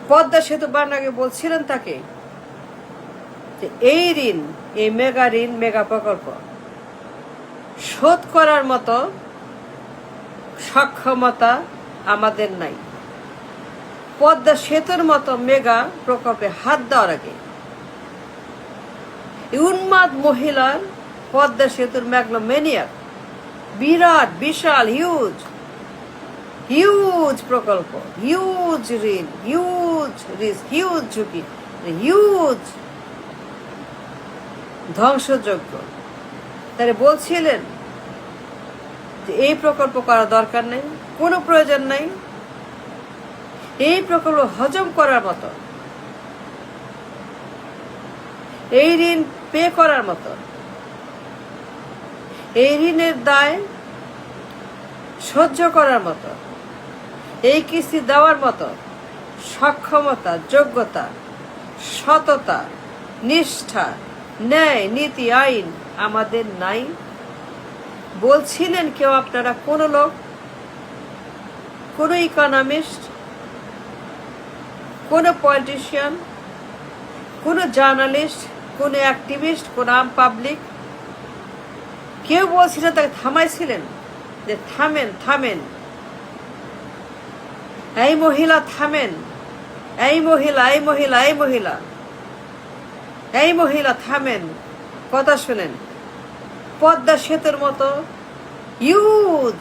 পদ্মা সেতু বানানোর আগে বলছিলেন তাকে যে এই ঋণ, এই মেগা ঋণ, মেগা প্রকল্প শোধ করার মতো সক্ষমতা আমাদের নাই। পদ্মা সেতুর মতো মেগা প্রকল্পে হাত দেওয়ার আগে উন্মাদ মহিলার পদ্মা সেতুর ম্যাগলোম্যানিয়াক, বিরাট বিশাল হিউজ প্রকল্প, হিউজ ঋণ, হিউজ রিস্ক, হিউজ ঝুঁকি, হিউজ ধ্বংসযোগ্য। তারা বলছিলেন যে এই প্রকল্প করা দরকার নেই, কোনো প্রয়োজন নাই, এই প্রকল্প হজম করার মতো, এই ঋণ পে করার মতো, এই ঋণের দায় সহ্য করার মতো, এই কিস্তি দেওয়ার মতো সক্ষমতা, যোগ্যতা, সততা, নিষ্ঠা, ন্যায়, নীতি, আইন আমাদের নাই। বলছিলেন কেউ আপনারা, কোন লোক, কোন ইকোনমিস্ট, কোন পলিটিশিয়ান, কোন জার্নালিস্ট, কোন অ্যাক্টিভিস্ট, কোন আম পাবলিক কেউ বলছিলেন তাকে থামাইছিলেন যে থামেন, থামেন, এই মহিলা থামেন, এই মহিলা, এই মহিলা, এই মহিলা, এই মহিলা থামেন, কথা শুনেন। পদ্মা সেতুর মতো হিউজ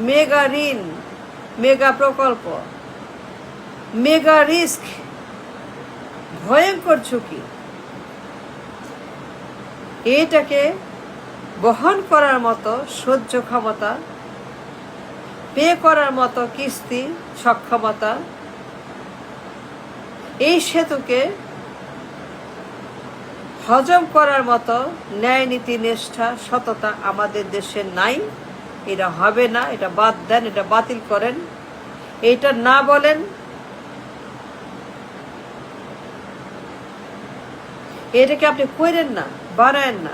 মেগা ঋণ, মেগা প্রকল্প, মেগা রিস্ক, ভয়ঙ্কর ঝুঁকি, এটাকে বহন করার মতো সহ্য ক্ষমতা, পে করার মতো কিস্তি সক্ষমতা, এই সেতুকে হজম করার মতো ন্যায়, নীতি, নিষ্ঠা, সততা আমাদের দেশে নাই। এটা হবে না, এটা বাদ দেন, এটা বাতিল করেন, এটা না বলেন। এটাকে আপনি করেন না, বাড়ায়েন না।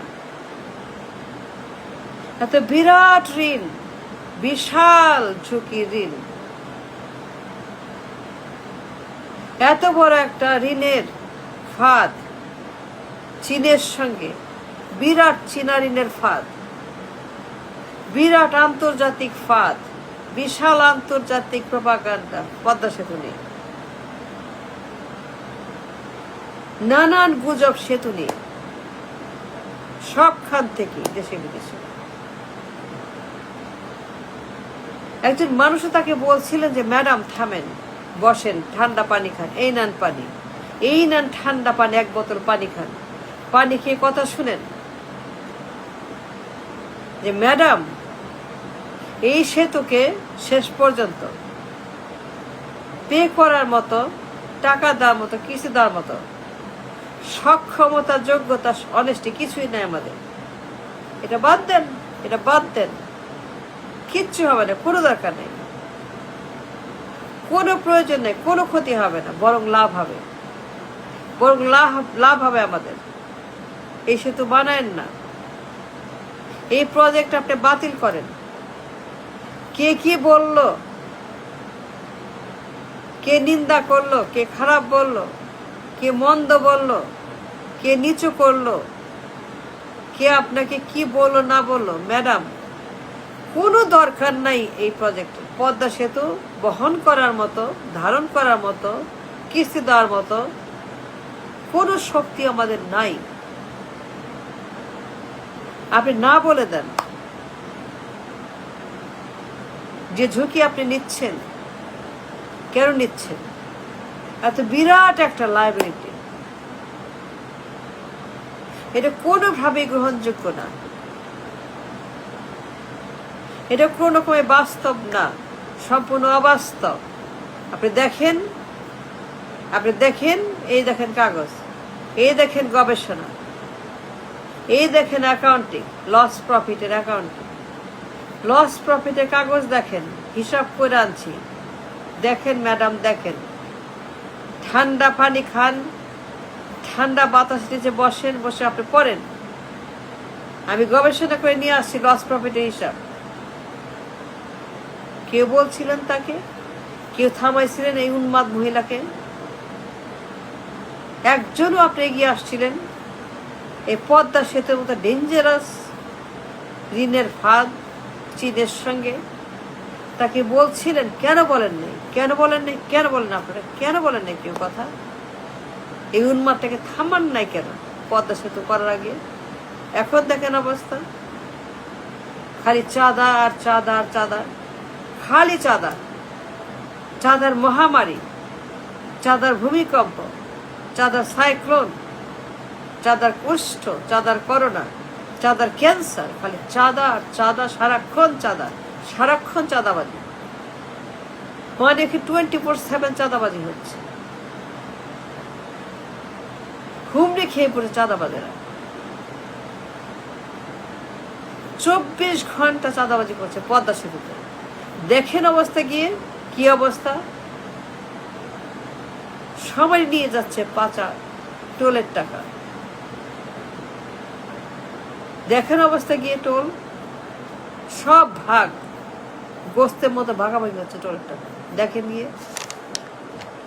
এত বিরাট ঋণ, বিশাল ঝুঁকি ঋণ, এত বড় একটা ঋণের ফাঁদ, চীনের সঙ্গে বিরাট চীনা ঋণের ফাঁদ, বিরাট আন্তর্জাতিক ফাঁদ, বিশাল আন্তর্জাতিক প্রপাগান্ডা পদ্মা সেতু নিয়ে, নানান গুজব সেতু নিয়ে, সবখান থেকে দেশে বিদেশে। একজন মানুষও তাকে বলছিলেন যে ম্যাডাম থামেন, বসেন, ঠান্ডা পানি খান, এই নেন পানি, এই নেন ঠান্ডা পানি, এক বোতল পানি খান, পানি খেয়ে কথা শুনেন যে ম্যাডাম এই সেতুকে শেষ পর্যন্ত পে করার মতো, টাকা দেওয়ার মতো, কিছু দেওয়ার মতো সক্ষমতা, যোগ্যতা, অনেস্টি কিছুই নাই আমাদের। এটা বাদ দেন, এটা বাদ দেন, কিচ্ছু হবে না, কোনো দরকার নেই, কোনো প্রয়োজন নেই, কোনো ক্ষতি হবে না, বরং লাভ হবে, বরং লাভ হবে আমাদের। এই সেতু বানায়েন না, এই প্রজেক্ট আপনি বাতিল করেন। কে কি বলল, কে নিন্দা করলো, কে খারাপ বলল, কে মন্দ বলল, কে নিচু করলো, কে আপনাকে কি বললো না বললো, ম্যাডাম কোনো দরকার নাই এই প্রজেক্ট। পদ্মা সেতু বহন করার মতো, ধারণ করার মতো, কিস্তি দেওয়ার মতো কোনো শক্তি আমাদের নাই। আপনি না বলে দেন যে ঝুঁকি আপনি নিচ্ছেন, কেন নিচ্ছেন? এত বিরাট একটা লাইবিলিটি, এটা কোনোভাবেই গ্রহণযোগ্য না, এটা কোনো রকমে বাস্তব না, সম্পূর্ণ অবাস্তব। আপনি দেখেন, আপনি দেখেন, এই দেখেন কাগজ, এই দেখেন গবেষণা, এই দেখেন অ্যাকাউন্টিং, লস প্রফিটের অ্যাকাউন্টিং, লস প্রফিটের কাগজ দেখেন, হিসাব করে আনছি, দেখেন ম্যাডাম, দেখেন। ঠান্ডা পানি খান, ঠান্ডা বাতাস নিচে বসেন, বসে আপনি পড়েন। আমি গবেষণা করে নিয়ে আসছি লস প্রফিটের হিসাব। কেউ বলছিলেন তাকে, কেউ থামাইছিলেন এই উন্মাদ মহিলাকে? একজনও আপনি এগিয়ে আসছিলেন? এই পদ্মা সেতুর মতো ডেঞ্জারাস ঋণের ফাঁদ চীনের সঙ্গে, তাকে বলছিলেন, কেন বলেন নাই? কেন বলেন নাই? কেন বলেন আপনারা? কেন বলেন নাই কেউ কথা? এই উন্মাদটাকে থামান নাই কেন পদ্মা সেতু করার আগে? এখন দেখেন অবস্থা, খালি চাঁদা আর চাঁদা আর চাঁদা, খালি চাঁদা। চাঁদার মহামারী, চাঁদার ভূমিকম্প, চাঁদার সাইক্লোন, চাঁদার কুষ্ঠ, চাঁদার করোনা, চাঁদার ক্যান্সার, খালি চাঁদা আর চাঁদা, সারাক্ষণ চাঁদা, সারাক্ষণ চাঁদাবাজি। মানে কি 24/7 চাঁদাবাজি হচ্ছে। হুমড়ে খেয়ে পড়ে চাঁদাবাজেরা 24 ঘন্টা চাঁদাবাজি করছে পদ্মা সেতুতে। দেখেন অবস্থা গিয়ে কি অবস্থা, সবাই নিয়ে যাচ্ছে পাচার টোলের টাকা। দেখেন অবস্থা গিয়ে টোল সব ভাগ গোস্তের মতো ভাগাভাগি হচ্ছে টোলের টাকা। দেখেন গিয়ে